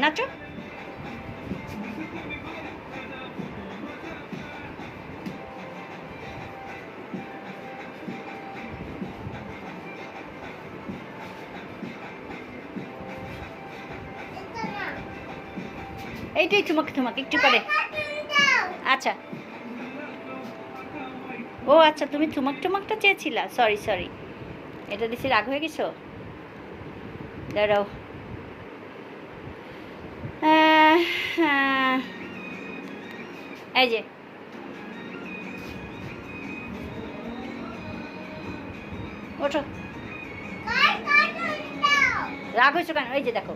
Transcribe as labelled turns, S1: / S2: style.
S1: নাচো। এইটাই তোমাকে তোমাকে একটু করে। আচ্ছা, ও আচ্ছা, তুমি চুমাক টুমাকটা চেয়েছিলা, সরি সরি, এটা দিছি রাগ হয়ে গেছো। দাঁড়াও, এই যে ওঠো, রাগ হয়েছো কেন? এই যে দেখো,